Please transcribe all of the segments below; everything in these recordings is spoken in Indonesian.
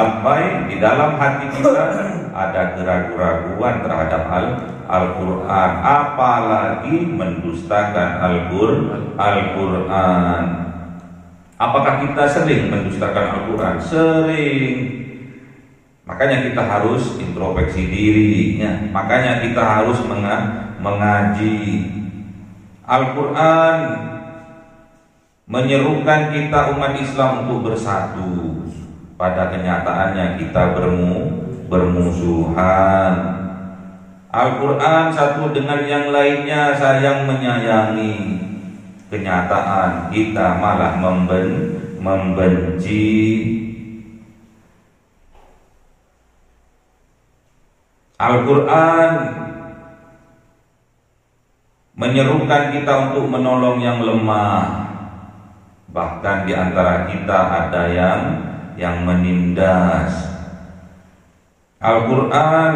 sampai di dalam hati kita ada keraguan-keraguan terhadap Al-Quran, apalagi mendustakan Al-Quran. Apakah kita sering mendustakan Al-Quran? Sering. Makanya kita harus introspeksi dirinya. Makanya kita harus mengaji. Al-Quran menyerukan kita umat Islam untuk bersatu. Pada kenyataannya kita bermusuhan. Al-Quran satu dengan yang lainnya saling menyayangi. Kenyataan kita malah membenci. Al-Quran menyerukan kita untuk menolong yang lemah. Bahkan di antara kita ada yang menindas. Al-Quran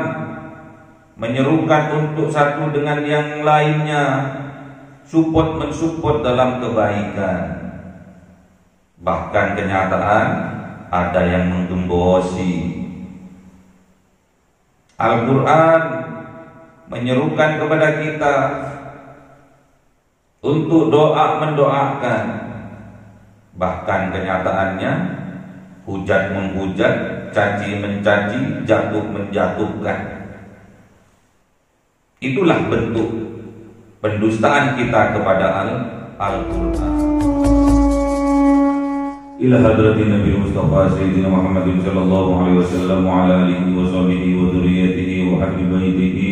menyerukan untuk satu dengan yang lainnya, mensupport dalam kebaikan. Bahkan kenyataan ada yang menggembosi. Al-Quran menyerukan kepada kita untuk mendoakan. Bahkan kenyataannya hujat menghujat, caci mencaci, jatuh menjatuhkan. Itulah bentuk pendustaan kita kepada Al-Quran. Ila hadratin Nabi Mustafa Sayyidina Muhammadin sallallahu alaihi wasallam wa ala alihi wa sahbihi wa dhurriyyatihi wa ahli baitihi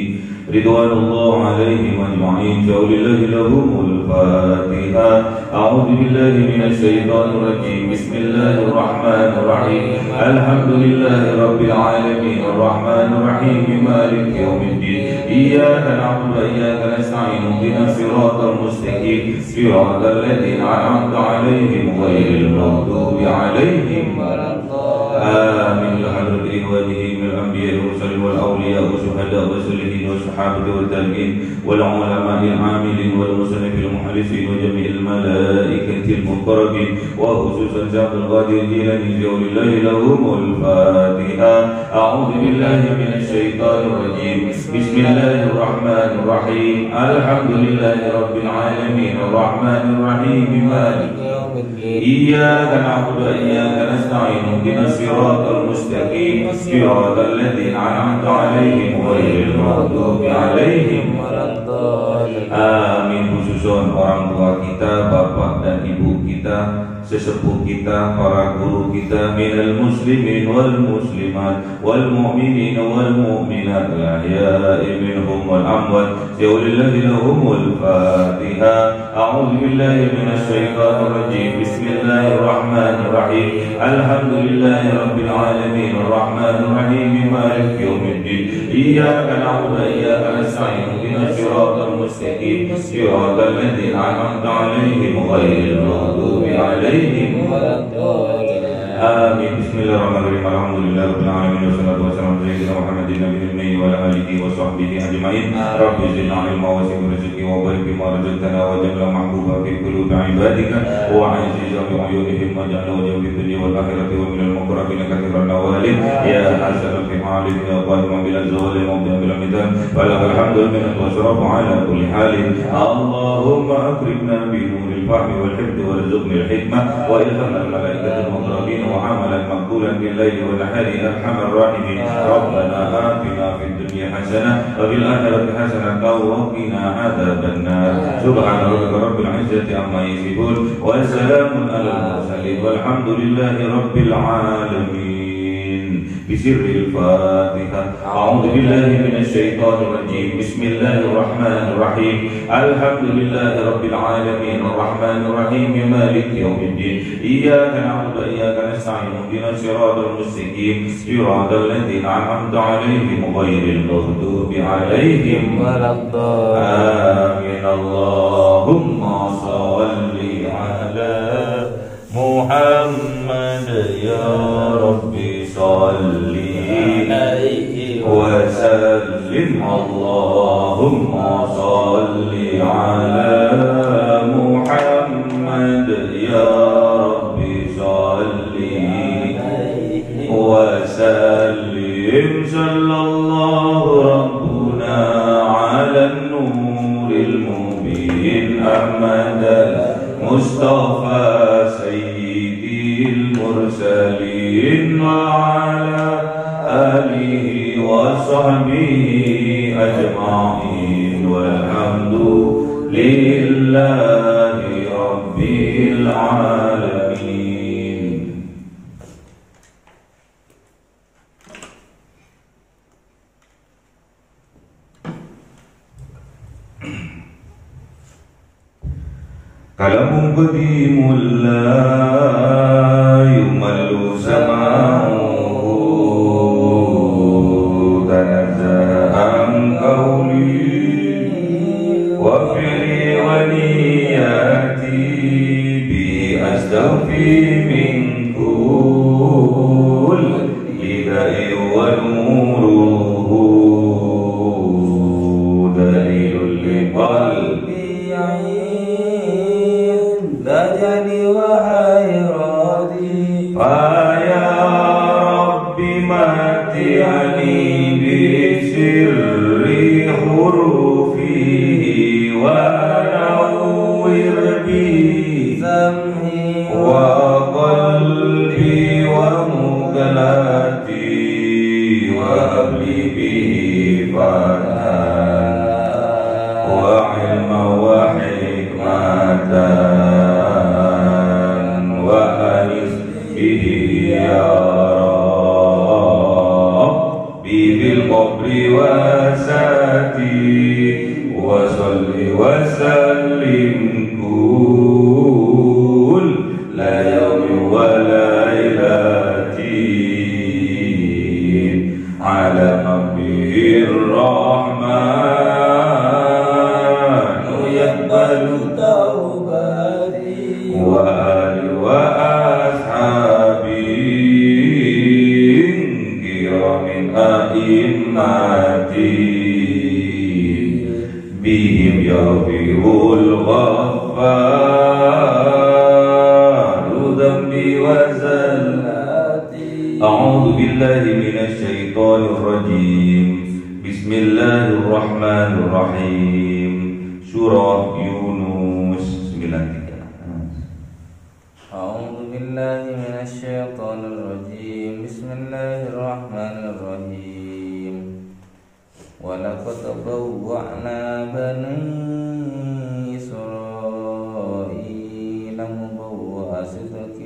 ridwanullah alaihim ajma'in. Shaulillahi lahumul Fatiha. A'udzu billahi minasy syaithanir rajim. Bismillahir rahmanir rahim. Alhamdulillahi rabbil alamin arrahmanir rahim maliki yaumiddin. Iyyaka na'budu wa iyyaka nasta'in. Ihdinas siratal mustaqim. Siratal ladzina an'amta 'alaihim ghairil maghdubi 'alaihim waladdallin. Amin. Hadrati wajhi min al-anbiya'i wal mursalin wal awliya'i wa syuhada'i wa salihin wa sahabati wa tabi'in wal ulama'i al-'amilin wal musannifin wal muhaddisin wa jami'il malaikatil muqarrabin wa khususan Syaikhul Qadir Jilani jaulillahi lahumul Fatiha. A'udzu billahi minasy syaithanir rajim. Bismillahirrahmanirrahim. Alhamdulillahi rabbil alamin arrahmanir rahim maliki yaumiddin. Iyyaka na'budu wa iyyaka nasta'in. Ihdinas siratal mustaqim. Siratal ladzina an'amta 'alaihim ghairil maghdubi 'alaihim waladdallin. Amin. Khususun orang tua kita, bapak dan ibu kita, sesepuh kita, para guru kita, minal muslimin wal muslimat wal mu'minin wal mu'minat al-ahya'i minhum wal amwat. Shaulillahi lahumul Fatiha. A'udzu billahi minasy syaithanir rajim. Bismillahirrahmanirrahim. Alhamdulillahi rabbil alamin arrahmanir rahim maliki yaumiddin. Iyyaka na'budu wa iyyaka nasta'in. Ihdinas siratal mustaqim. Siratal ladzina an'amta 'alaihim ghairil maghdubi 'alaihim waladdallin. Amin. Bismillahirrahmanirrahim. Alhamdulillahi rabbil alamin wassalatu wassalamu ala sayyidina Muhammadin nabiyil ummi wa ala alihi wa sahbihi ajma'in. Rabbi zidna ilma wa zidna rizqi wa barik bima razaqtana wa jalla mahbuba fi qulubi ibadika wa aziza bi uyunihim wa jalla wajha fi dunya wal akhirati wa minal muqarrabin kathiran nawalin ya hasan fi halin ya qadiman bil zawali wa bil midan falakal hamdu min al-washraf ala kulli halin. Allahumma akrimna bi nuril fahmi wal hifdhi warzuqna al-hikmah wa ilhamna al-malaikatil muqarrabin وعملا مقبولا بالليل والنهار ارحم الراحمين. ربنا آتنا في الدنيا حسنة وفي الآخرة حسنة وقنا عذاب النار. سبحان ربك رب العزة عما يصفون وسلام على المرسلين والحمد لله رب العالمين. بسر الفاتحة. أعوذ بالله من الشيطان الرجيم. بسم الله الرحمن الرحيم. الحمد لله رب العالمين الرحمن الرحيم مالك يوم الدين. إياك نعبد وإياك نستعين. اهدنا الصراط المستقيم صراط الذين أنعمت عليهم غير المغضوب عليهم ولا الضالين. آمين. اللهم صل على محمد يا ربي صل عليه وسلم. اللهم صل على محمد يا ربي صل وسلم. صلى الله ربنا على النور المبين أحمد المصطفى سيدي المرسلين وعلى آله وصحبه أجمعين والحمد لله رب العالمين. Kalamu qadimun la yumallu sama'uhu tanazzahan qawli wa fi'li wa niyati bi astaghfi min kulli da'i wa nuruhu dalilul liqalbi دجني وحيراتي فيا رب متعني بسر حروفه ونور به سمعي وقلبي ومقلتي وهب لي به فتحا وعلما وحكمة وسلم كل يوم وليلة على نبي الرحمن يقبل توبتي وآل وأصحابي كرام أئمتي بهم يغفر الغفار ذنبي وزلاتي. أعوذ بالله من الشيطان الرجيم. بسم الله الرحمن الرحيم. Surah Yunus 93. أعوذ بالله من الشيطان الرجيم. بسم الله الرحمن الرحيم. ولقد بوأنا بني إسرائيل مبوأ صدق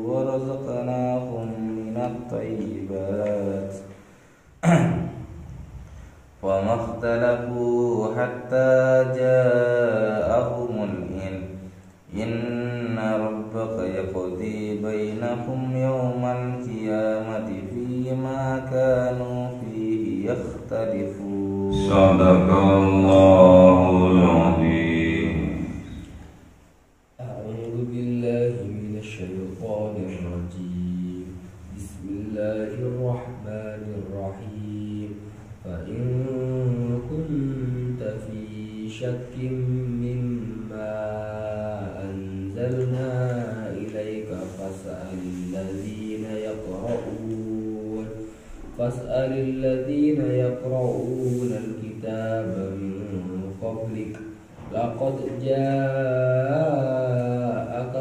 ورزقناهم من الطيبات وما اختلفوا حتى جاءهم العلم إن ربك يقضي بينهم يوم القيامة فيما كانوا فيه يختلفون. Sadaqallahul azim. A'udzu billahi minasy syaithanir rajim. Bismillahirrahmanirrahim. Fa in kunta fi syakkin mimma anzalna ilaika fas'alil ladzina yaqra'una al-kitaba min qablik laqad ja'aka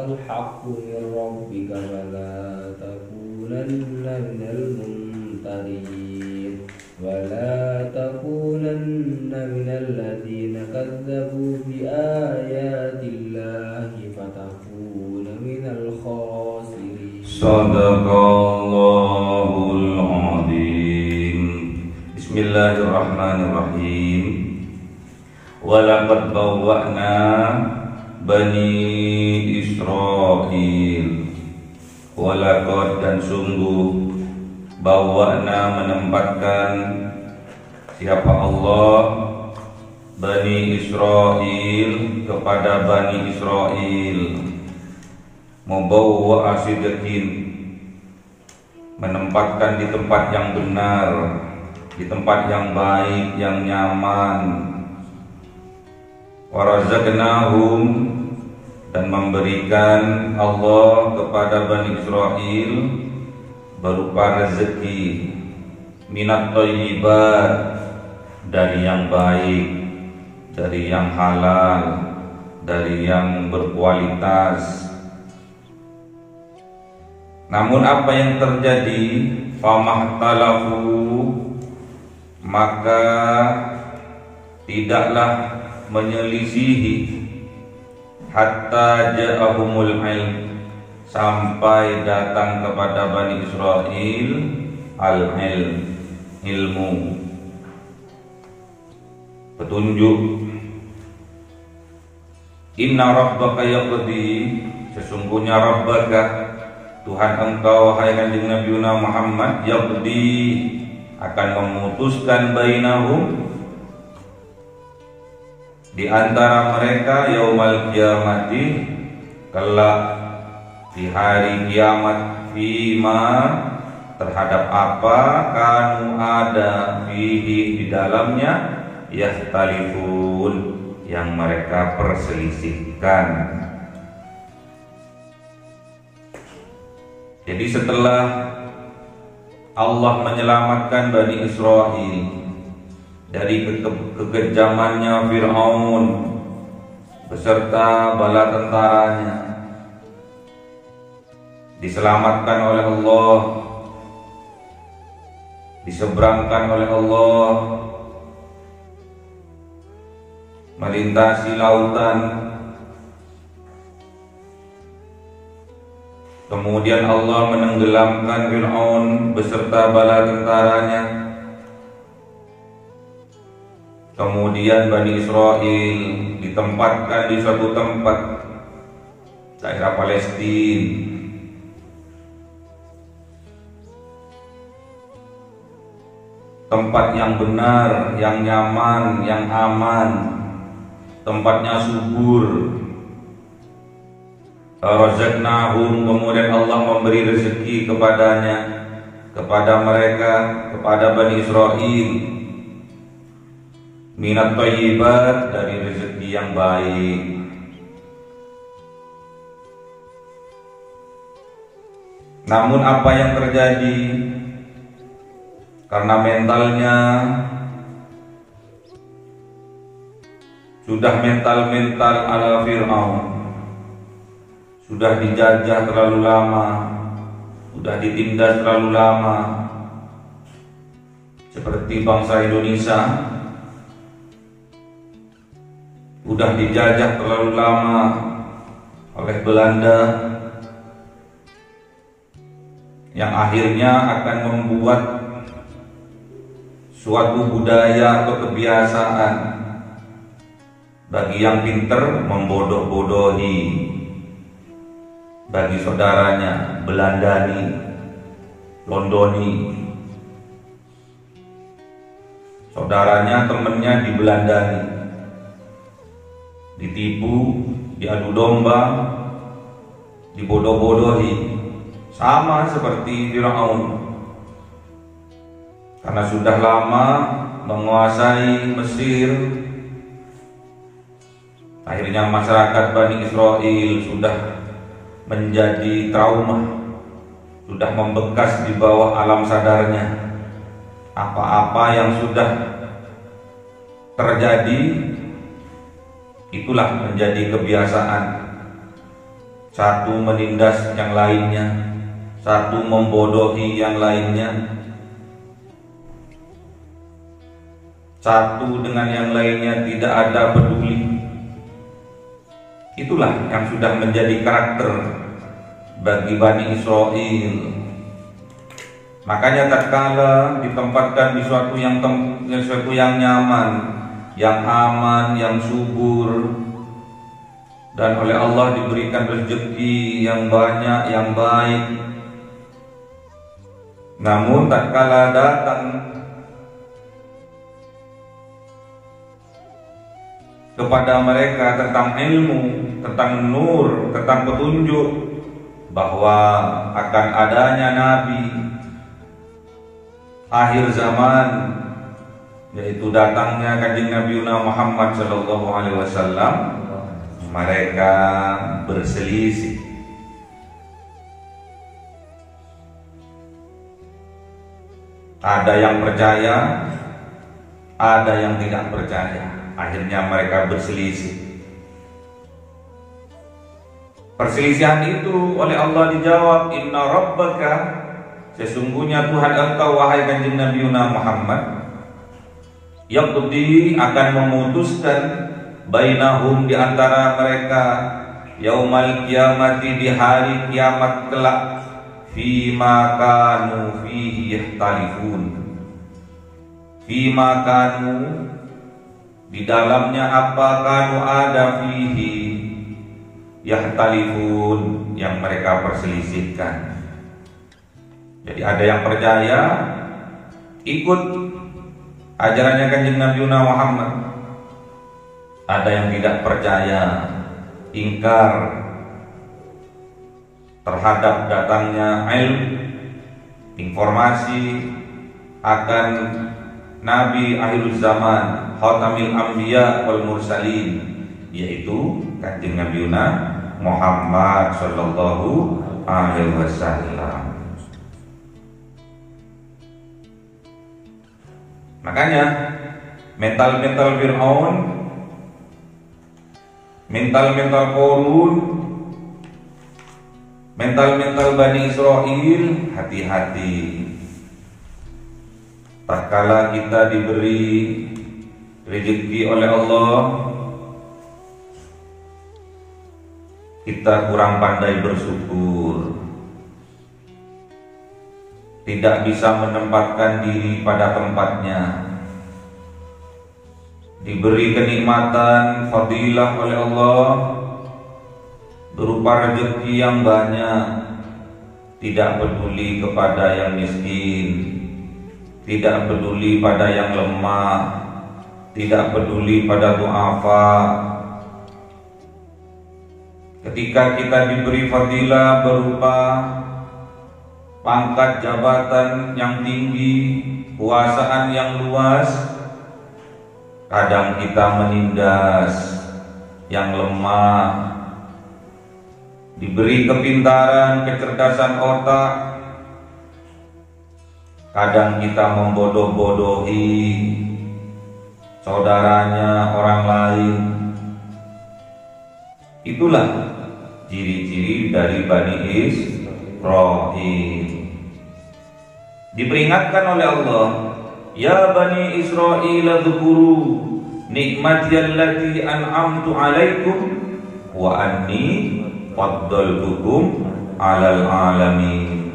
al-haqqu min rabbika fala takunanna minal mumtarin wala takunanna minal ladzina kadzdzabu bi ayatillahi fatakuna minal khasirin. Sadaqallahul azim. Bismillahirrahmanirrahim. Walaqad bawwa'na bani Israil. Walaqad dan sungguh bawwa'na menempatkan siapa Allah Bani Israil kepada Bani Israil mubawwa'a sidqin, menempatkan di tempat yang benar, di tempat yang baik, yang nyaman. Warazaqnahum, dan memberikan Allah kepada Bani Israil berupa rezeki. minat thayyibat, dari yang baik, dari yang halal, dari yang berkualitas. Namun apa yang terjadi? Famahtalafu, maka tidaklah menyelisihi hatta ja'ahumul ilm, sampai datang kepada Bani Israel al-ilm, ilmu, petunjuk. Inna rabbaka yaqdi, sesungguhnya Rabbaka, Tuhan engkau wahai kanjeng Nabi Muhammad, yaqdi, akan memutuskan bainahum, di antara mereka, yaumal kiamati, kelak di hari kiamat, fima, terhadap apa kanu ada, fihi, di dalamnya, yahtalifun, yang mereka perselisihkan. Jadi setelah Allah menyelamatkan Bani Israel dari kekejamannya Fir'aun beserta bala tentaranya, diselamatkan oleh Allah, diseberangkan oleh Allah, melintasi lautan. Kemudian Allah menenggelamkan Fir'aun beserta bala tentaranya. Kemudian Bani Israel ditempatkan di suatu tempat, daerah Palestina, tempat yang benar, yang nyaman, yang aman, tempatnya subur. Razaqnahum, kemudian Allah memberi rezeki kepadanya, kepada mereka, kepada Bani Israel, minat thayyibat, dari rezeki yang baik. Namun apa yang terjadi? Karena mentalnya sudah mental ala Fir'aun, sudah dijajah terlalu lama, sudah ditindas terlalu lama. Seperti bangsa Indonesia, sudah dijajah terlalu lama oleh Belanda, yang akhirnya akan membuat suatu budaya atau kebiasaan bagi yang pinter membodoh-bodohi, bagi saudaranya Belandani, Londoni, saudaranya, temennya dibelandani, ditipu, diadu domba, dibodoh-bodohi, sama seperti Fir'aun. Karena sudah lama menguasai Mesir, akhirnya masyarakat Bani Israel sudah menjadi trauma, sudah membekas di bawah alam sadarnya. Apa-apa yang sudah terjadi, itulah menjadi kebiasaan. Satu menindas yang lainnya, satu membodohi yang lainnya, satu dengan yang lainnya tidak ada peduli. Itulah yang sudah menjadi karakter bagi Bani Israel. Makanya tatkala ditempatkan di suatu yang nyaman, yang aman, yang subur, dan oleh Allah diberikan rezeki yang banyak, yang baik, namun tatkala datang kepada mereka tentang ilmu, tentang nur, tentang petunjuk bahwa akan adanya Nabi akhir zaman, yaitu datangnya kanjeng Nabi Muhammad SAW, mereka berselisih. Ada yang percaya, ada yang tidak percaya. Akhirnya mereka berselisih. Perselisihan itu oleh Allah dijawab, Inna Rabbaka, sesungguhnya Tuhan engkau wahai kanjeng Nabi Muhammad, yaqdi, akan memutuskan bainahum, di antara mereka, yaumal kiamati, di hari kiamat kelak, fima kanu fihi yahtalifun, fima kanu, di dalamnya apa, kanu ada, fihi yahtalifun, yang mereka perselisihkan. Jadi ada yang percaya, ikut ajarannya kanjeng Nabi Muhammad, ada yang tidak percaya, ingkar terhadap datangnya informasi akan Nabi akhir zaman, khatamil anbiya wal mursalin, yaitu kanjeng Nabi Muhammad sallallahu alaihi wasallam. Makanya mental Fir'aun, mental Qarun, mental Bani Israel, hati-hati. Tak kala kita diberi rezeki oleh Allah, kita kurang pandai bersyukur, tidak bisa menempatkan diri pada tempatnya. Diberi kenikmatan, fadilah oleh Allah berupa rezeki yang banyak, tidak peduli kepada yang miskin, tidak peduli pada yang lemah, tidak peduli pada du'afa. Ketika kita diberi fadilah berupa pangkat jabatan yang tinggi, kuasaan yang luas, kadang kita menindas yang lemah. Diberi kepintaran, kecerdasan otak, kadang kita membodoh-bodohi saudaranya, orang lain. Itulah ciri-ciri dari Bani Israil. Diperingatkan oleh Allah, ya Bani Israil, dzkuru nikmati allati an'amtu alaikum wa anni faddaltukum 'alal alamin.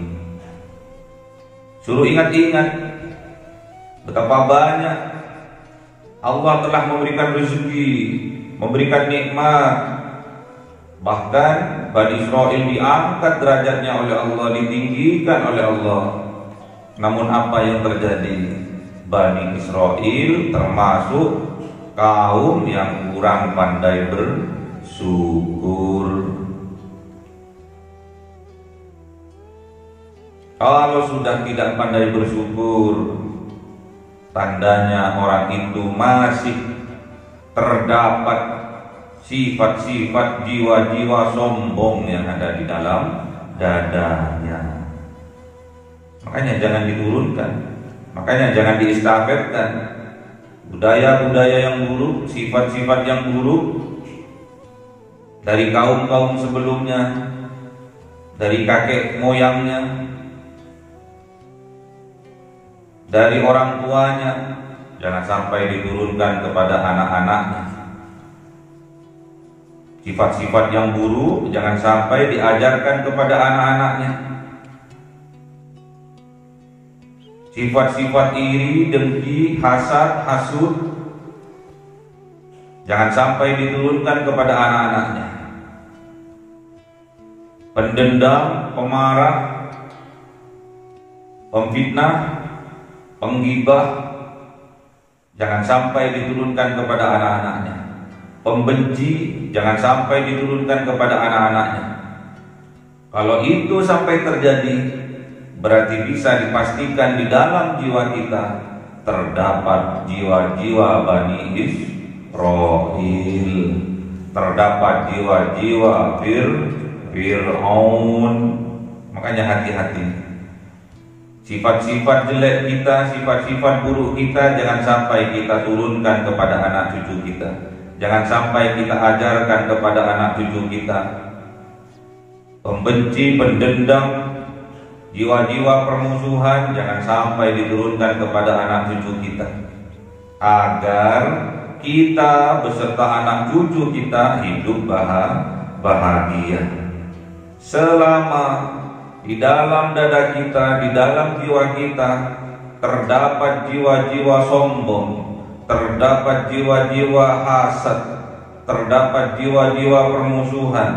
Suruh ingat-ingat betapa banyak Allah telah memberikan rezeki, memberikan nikmat. Bahkan Bani Israil diangkat derajatnya oleh Allah, ditinggikan oleh Allah. Namun apa yang terjadi? Bani Israil termasuk kaum yang kurang pandai bersyukur. Kalau sudah tidak pandai bersyukur, tandanya orang itu masih terdapat sifat-sifat jiwa-jiwa sombong yang ada di dalam dadanya. Makanya jangan diturunkan, makanya jangan diestafetkan budaya-budaya yang buruk, sifat-sifat yang buruk dari kaum-kaum sebelumnya, dari kakek moyangnya, dari orang tuanya, jangan sampai diturunkan kepada anak-anaknya. Sifat-sifat yang buruk jangan sampai diajarkan kepada anak-anaknya. Sifat-sifat iri, dengki, hasad, hasud jangan sampai diturunkan kepada anak-anaknya. Pendendam, pemarah, pemfitnah, penggibah jangan sampai diturunkan kepada anak-anaknya. Pembenci jangan sampai diturunkan kepada anak-anaknya. Kalau itu sampai terjadi, berarti bisa dipastikan di dalam jiwa kita terdapat jiwa-jiwa Bani Israil, terdapat jiwa-jiwa Fir'aun. Makanya hati-hati. Sifat-sifat jelek kita, sifat-sifat buruk kita jangan sampai kita turunkan kepada anak cucu kita. Jangan sampai kita ajarkan kepada anak cucu kita. Pembenci, pendendam, jiwa-jiwa permusuhan jangan sampai diturunkan kepada anak cucu kita, agar kita beserta anak cucu kita hidup bahagia. Selama di dalam dada kita, di dalam jiwa kita terdapat jiwa-jiwa sombong, terdapat jiwa-jiwa hasad, terdapat jiwa-jiwa permusuhan,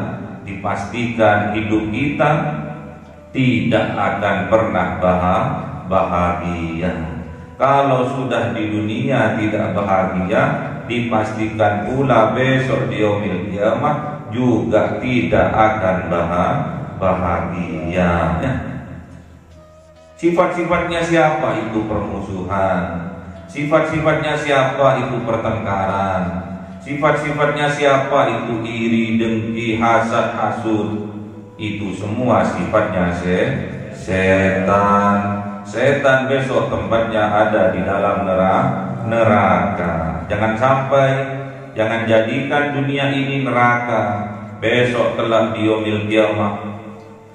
dipastikan hidup kita tidak akan pernah bahagia. Kalau sudah di dunia tidak bahagia, dipastikan pula besok di yaumil qiyamah juga tidak akan bahagia. Sifat-sifatnya siapa itu permusuhan, sifat-sifatnya siapa itu pertengkaran, sifat-sifatnya siapa itu iri, dengki, hasad, hasud. Itu semua sifatnya setan. Setan besok tempatnya ada di dalam neraka. Jangan sampai, jangan jadikan dunia ini neraka. Besok kelak di yaumil qiyamah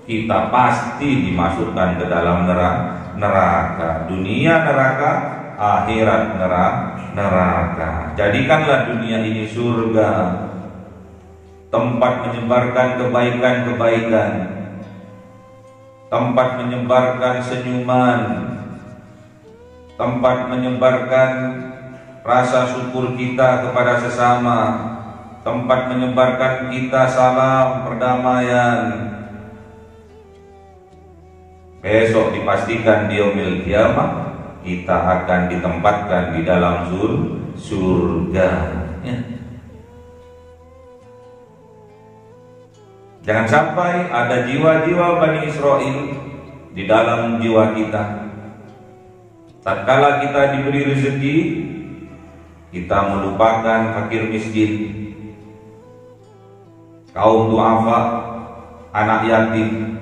kita pasti dimasukkan ke dalam neraka. Dunia neraka, akhirat neraka. Jadikanlah dunia ini surga, tempat menyebarkan kebaikan-kebaikan, tempat menyebarkan senyuman, tempat menyebarkan rasa syukur kita kepada sesama, tempat menyebarkan kita salam perdamaian. Besok dipastikan di yaumil qiyamah kita akan ditempatkan di dalam surga. Jangan sampai ada jiwa-jiwa Bani Israel di dalam jiwa kita. Tatkala kita diberi rezeki, kita melupakan fakir miskin, kaum duafa, anak yatim.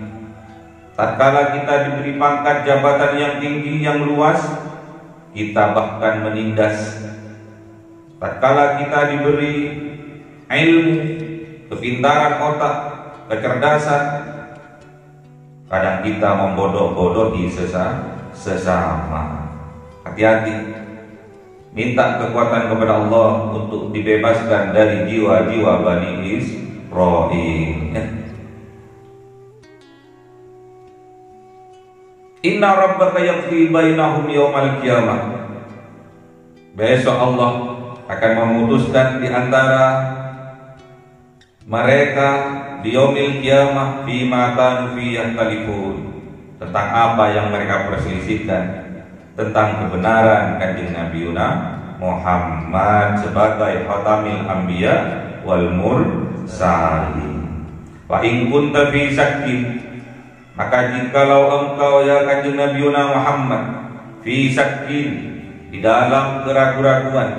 Tatkala kita diberi pangkat jabatan yang tinggi, yang luas, kita bahkan menindas. Tatkala kita diberi ilmu, kepintaran otak, kecerdasan, kadang kita membodoh-bodohi sesama. Hati-hati, minta kekuatan kepada Allah untuk dibebaskan dari jiwa-jiwa Bani Israil. Inna rabbaka yaqdi bainahum yaumal qiyamah. Besok Allah akan memutuskan di antara mereka di yaumil qiyamah bima kanu fihi yakhtalifun, tentang apa yang mereka perselisihkan, tentang kebenaran Kanjeng Nabi Muhammad sebagai khatamil anbiya wal mursalin. Wa in kunta fi syakkin, maka jikalau engkau ya Kanjeng Nabi Muhammad fi syakkin, di dalam keraguan-raguan,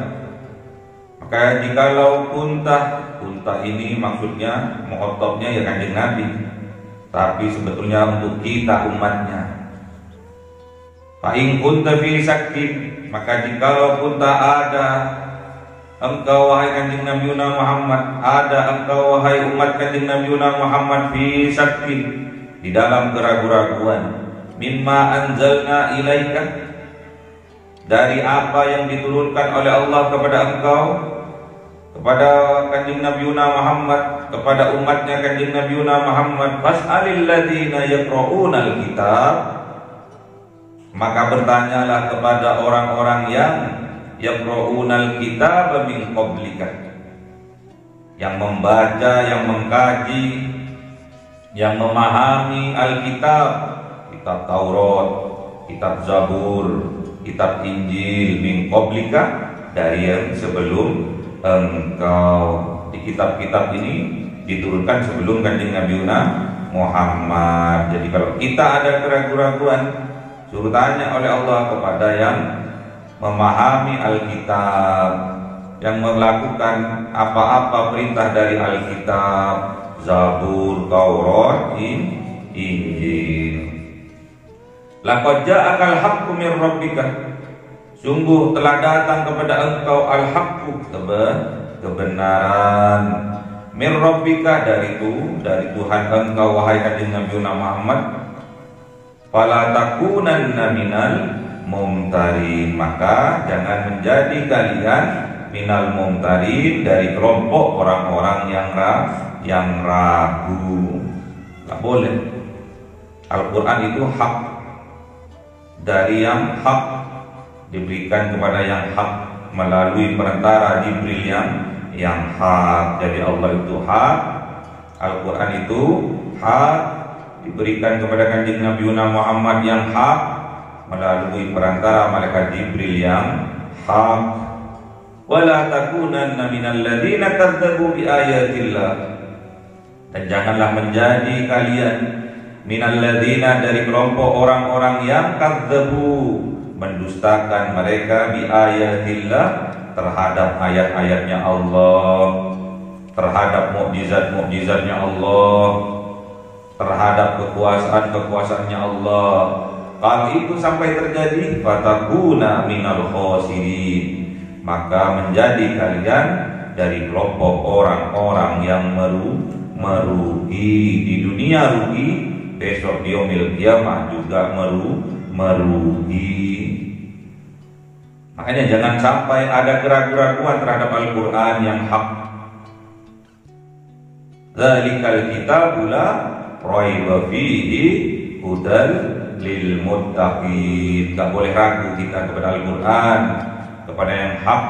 maka jikalau kunta ini maksudnya mukhotobnya ya Kanjeng Nabi, tapi sebetulnya untuk kita umatnya. Fa in kunta fi syakkin, maka jikalau kunta ada engkau wahai Kanjeng Nabi Muhammad, ada engkau wahai umat Kanjeng Nabi Muhammad fi syakkin, di dalam keraguan-raguan, mimma anzalna ilaika, dari apa yang diturunkan oleh Allah kepada engkau, kepada Kanjeng Nabi Muhammad, kepada umatnya Kanjeng Nabi Muhammad, fas'alil ladzina yaqra'unal kitab, maka bertanyalah kepada orang-orang yang yaqra'unal kitab min qablika, yang membaca, yang mengkaji, yang memahami Alkitab, kitab Taurat, kitab Zabur, kitab Injil, min qablika, dari yang sebelum engkau. Di kitab-kitab ini diturunkan sebelum Kanjeng Nabi Muhammad. Jadi kalau kita ada keraguan-raguan, suruh tanya oleh Allah kepada yang memahami Alkitab, yang melakukan apa-apa perintah dari Alkitab, Zabur, Taurat, Injil. Laqad ja'akal haqqu min rabbika, sungguh telah datang kepada engkau al-haqqu, kebenaran, min rabbika, dari Tuhan engkau wahai kanjeng Nabi Muhammad. Fala takunanna minal mumtarin, maka jangan menjadi kalian minal mumtarin, dari kelompok orang-orang yang ragu. Gak boleh. Al-Quran itu hak, dari yang hak diberikan kepada yang hak melalui perantara Jibril yang hak. Jadi Allah itu hak, Al-Quran itu hak, diberikan kepada kanjeng Nabi Muhammad yang hak melalui perantara malaikat Jibril yang hak. Wala takunanna minal ladzina kadzdzabu bi ayatillah, dan janganlah menjadi kalian minal ladzina, dari kelompok orang-orang yang kadzdzabu, mendustakan mereka bi ayatillah, terhadap ayat-ayatnya Allah, terhadap mukjizat-mukjizatnya Allah, terhadap kekuasaan-kekuasaannya Allah. Kalau itu sampai terjadi, fatakuna minal khosirin, maka menjadi kalian dari kelompok orang-orang yang merugi. Di dunia rugi, besok di yaumil qiyamah juga merugi. Makanya jangan sampai ada keraguan-keraguan terhadap Al-Quran yang hak. Dzalikal kitabu la raiba fihi hudal lil muttaqin. Gak boleh ragu kita kepada Al-Quran, kepada yang hak.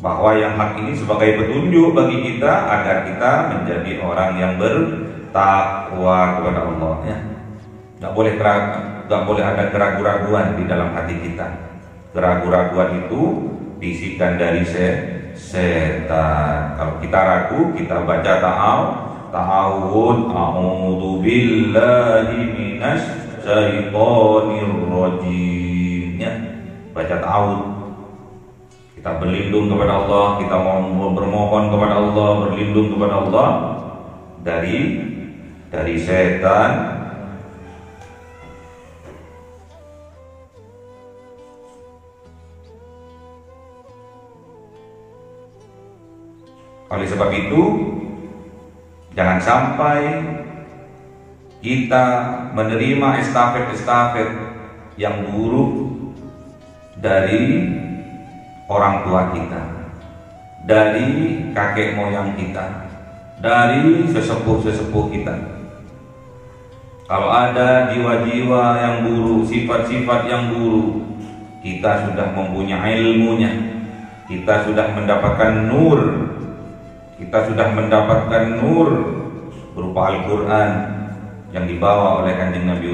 Bahwa yang hak ini sebagai petunjuk bagi kita agar kita menjadi orang yang bertakwa kepada Allah, ya. Gak boleh ada keraguan-keraguan di dalam hati kita. Keraguan-keraguan itu bisikan dari setan. Kalau kita ragu, kita baca ta'awud, a'udzu billahi minasy syaithanir rajim, ya. Baca ta'awud, kita berlindung kepada Allah, kita mau bermohon kepada Allah, berlindung kepada Allah dari setan. Oleh sebab itu, jangan sampai kita menerima estafet-estafet yang buruk dari orang tua kita, dari kakek moyang kita, dari sesepuh-sesepuh kita. Kalau ada jiwa-jiwa yang buruk, sifat-sifat yang buruk, kita sudah mempunyai ilmunya, kita sudah mendapatkan nur. Kita sudah mendapatkan nur berupa Al-Quran yang dibawa oleh kanjeng Nabi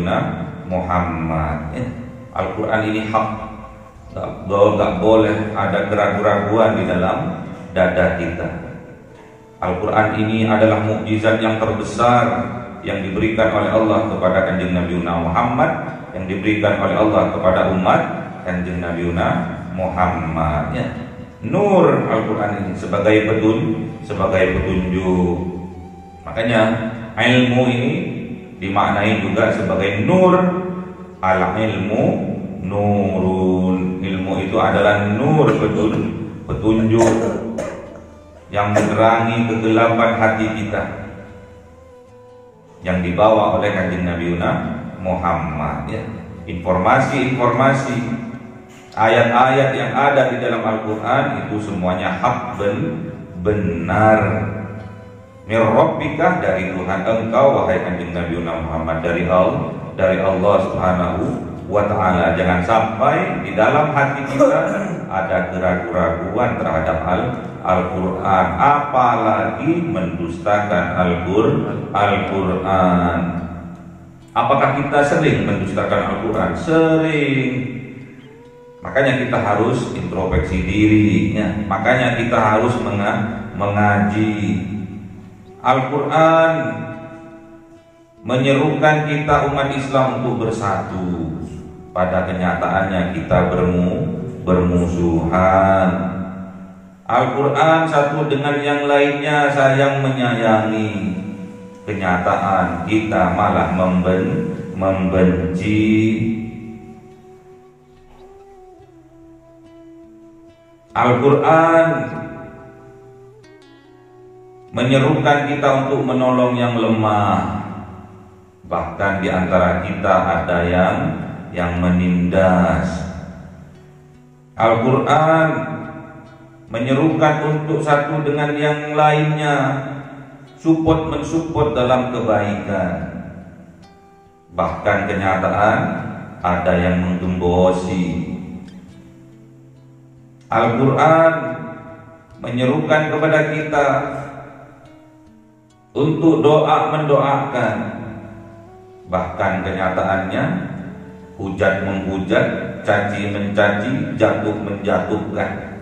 Muhammad. Al-Quran ini hak, gak boleh ada keraguan-keraguan di dalam dada kita. Al-Quran ini adalah mukjizat yang terbesar yang diberikan oleh Allah kepada kanjeng Nabi Muhammad, yang diberikan oleh Allah kepada umat kanjeng Nabi Muhammad, ya. Nur Al-Quran ini sebagai petunjuk. Makanya ilmu ini dimaknai juga sebagai nur. Al-ilmu nurun. Ilmu itu adalah nur, petunjuk yang menerangi kegelapan hati kita, yang dibawa oleh kanjeng Nabi Muhammad, ya. Informasi-informasi, ayat-ayat yang ada di dalam Al-Quran itu semuanya hak benar. Min rabbika, dari Tuhan engkau wahai kanjeng Nabi Muhammad, dari Allah Subhanahu wa ta'ala. Jangan sampai di dalam hati kita ada keraguan-keraguan terhadap Al-Quran, apalagi mendustakan Al-Quran. Apakah kita sering mendustakan Al-Quran? Sering. Makanya kita harus introspeksi diri, ya. Makanya kita harus mengaji. Al-Quran menyerukan kita umat Islam untuk bersatu. Pada kenyataannya kita bermusuhan. Al-Quran satu dengan yang lainnya saling menyayangi. kenyataan kita malah membenci. Al-Quran menyerukan kita untuk menolong yang lemah. Bahkan di antara kita ada yang menindas. Al-Quran menyerukan untuk satu dengan yang lainnya, support-mensupport dalam kebaikan. Bahkan kenyataan ada yang menggembosi. Al-Quran menyerukan kepada kita untuk doa mendoakan. Bahkan kenyataannya hujat menghujat, caci mencaci, jatuh menjatuhkan.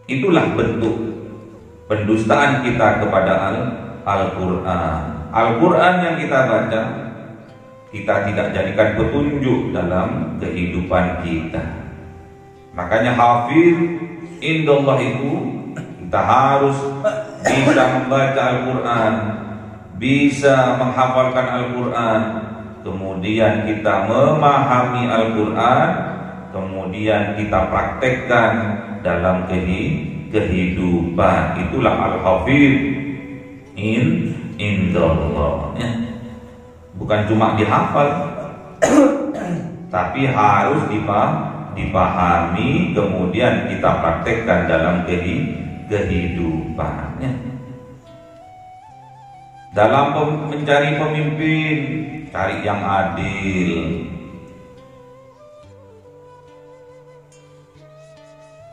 Itulah bentuk pendustaan kita kepada Al-Quran. Al-Quran yang kita baca, kita tidak jadikan petunjuk dalam kehidupan kita. Makanya hafiz indallah itu kita harus bisa membaca Al-Quran, bisa menghafalkan Al-Quran, kemudian kita memahami Al-Quran, kemudian kita praktekkan dalam kehidupan. Itulah al-hafiz indallah. Bukan cuma dihafal, tapi harus dipahami, kemudian kita praktekkan dalam kehidupannya. Dalam mencari pemimpin, cari yang adil,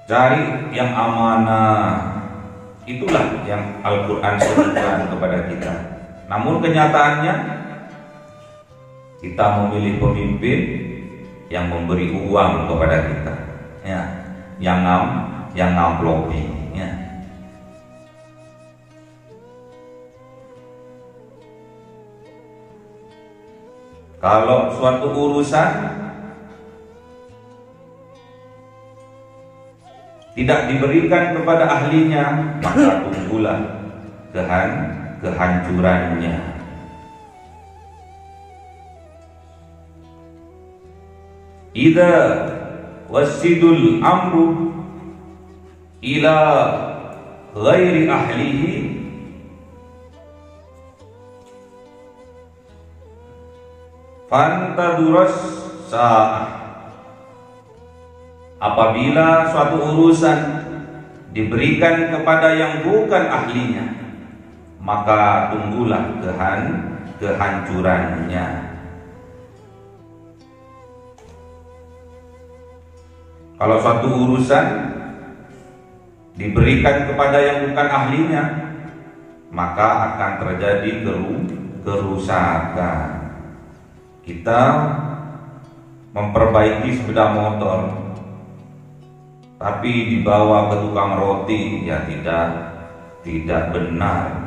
cari yang amanah. Itulah yang Al-Quran sebutkan kepada kita. Namun kenyataannya kita memilih pemimpin yang memberi uang kepada kita, ya, yang ngamplopi, ya. Kalau suatu urusan tidak diberikan kepada ahlinya, maka tunggulah kehancurannya. Idza wasidul amru ila ghairi ahlihi fantaduras sa'ah. Apabila suatu urusan diberikan kepada yang bukan ahlinya, maka tunggulah kehancurannya. Kalau suatu urusan diberikan kepada yang bukan ahlinya, maka akan terjadi kerusakan. Kita memperbaiki sepeda motor, tapi dibawa ke tukang roti, ya tidak benar.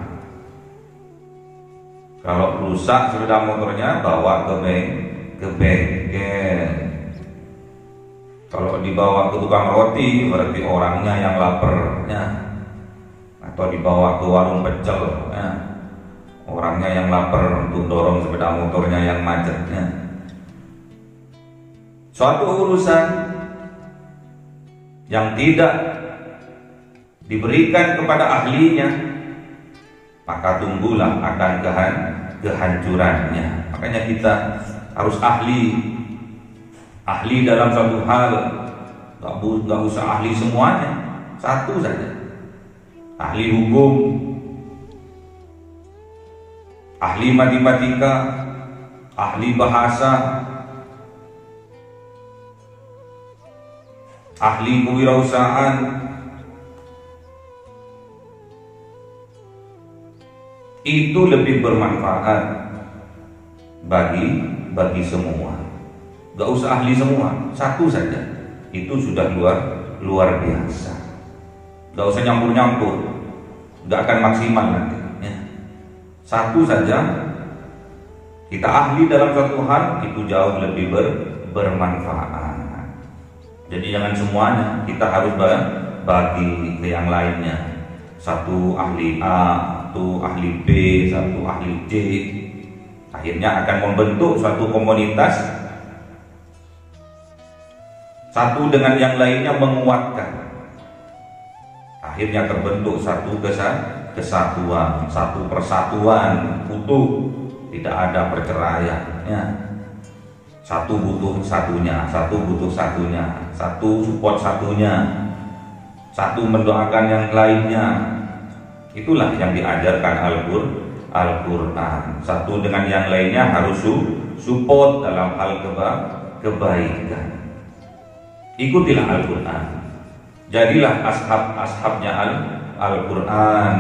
Kalau rusak sepeda motornya, bawa ke bengkel. Kalau dibawa ke tukang roti, berarti orangnya yang lapar, ya. Atau dibawa ke warung pecel, ya. Orangnya yang lapar untuk dorong sepeda motornya yang macetnya. Suatu urusan yang tidak diberikan kepada ahlinya, maka tunggulah akan kehancurannya. Makanya kita harus ahli dalam satu hal. Gak usah ahli semuanya, satu saja. Ahli hukum, ahli matematika, ahli bahasa, ahli kewirausahaan, itu lebih bermanfaat bagi semua. Gak usah ahli semua, satu saja, itu sudah luar biasa. Gak usah nyampur-nyampur, gak akan maksimal nanti, ya. Satu saja, kita ahli dalam satu hal, itu jauh lebih bermanfaat. Jadi jangan semuanya, kita harus bagi ke yang lainnya. Satu ahli A, satu ahli B, satu ahli C. Akhirnya akan membentuk suatu komunitas, satu dengan yang lainnya menguatkan. Akhirnya terbentuk satu kesatuan, satu persatuan utuh, tidak ada perceraian. Satu butuh satunya, satu butuh satunya, satu support satunya, satu mendoakan yang lainnya. Itulah yang diajarkan Al-Quran. Satu dengan yang lainnya harus support dalam hal kebaikan. Ikutilah Al-Quran. Jadilah ashab-ashabnya Al-Quran.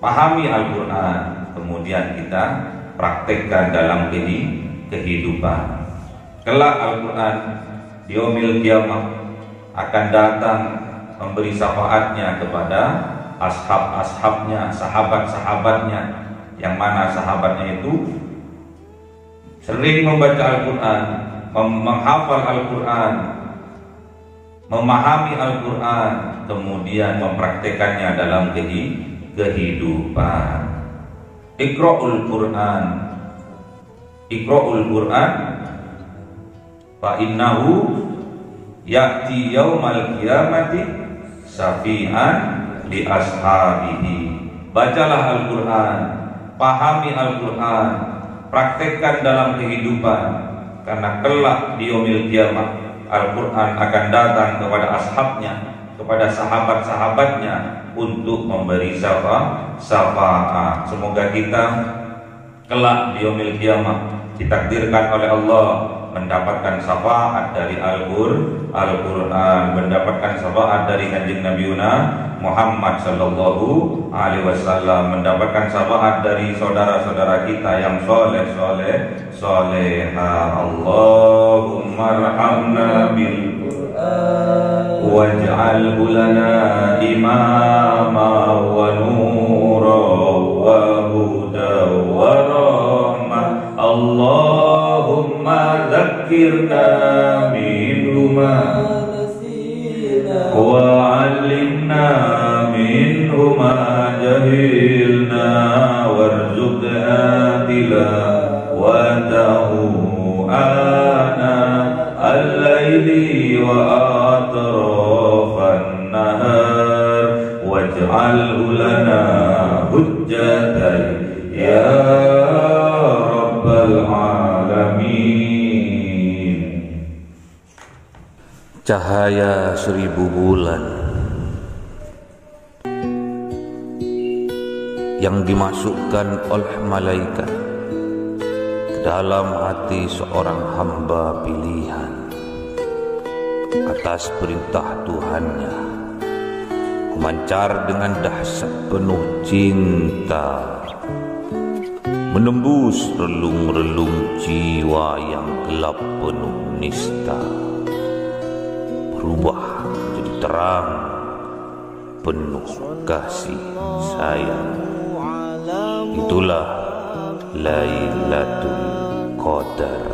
Pahami Al-Quran, kemudian kita praktekkan dalam kehidupan. Kelak Al-Quran di yaumil qiyamah akan datang memberi syafaatnya kepada ashab-ashabnya, sahabat-sahabatnya, yang mana sahabatnya itu sering membaca Al-Quran, menghafal Al-Quran, memahami Al-Quran, kemudian mempraktekannya dalam kehidupan. Iqra'ul Quran, Iqra'ul Quran, fa innahu ya'ti yaumal qiyamati syafi'an li ashabihi. Bacalah Al-Quran, pahami Al-Quran, praktekkan dalam kehidupan, karena kelak di yaumil qiyamah Al-Quran akan datang kepada ashabnya, kepada sahabat-sahabatnya untuk memberi syafaat. Semoga kita kelak di yaumil qiyamah ditakdirkan oleh Allah mendapatkan syafaat dari Al-Quran, mendapatkan syafaat dari Kanjeng Nabi Muhammad sallallahu alaihi wasallam, mendapatkan syafaat dari saudara-saudara kita yang soleh. Allahumma arhamna bil Qur'an waj'alhu lana imama wa nura wa huda wa rahmah. Allahumma dzakkirna minhu ma nasina wa 'allimna minhu ma jahilna warzuqna tilawatahu ana al-laili wa atrafan nahar waj'alhu lana hujjatan ya rabbal alamin. Cahaya 1000 bulan yang dimasukkan oleh malaikat ke dalam hati seorang hamba pilihan atas perintah Tuhannya, memancar dengan dahsyat penuh cinta, menembus relung-relung jiwa yang gelap penuh nista, berubah menjadi terang penuh kasih sayang. Itulah Lailatul Qadar.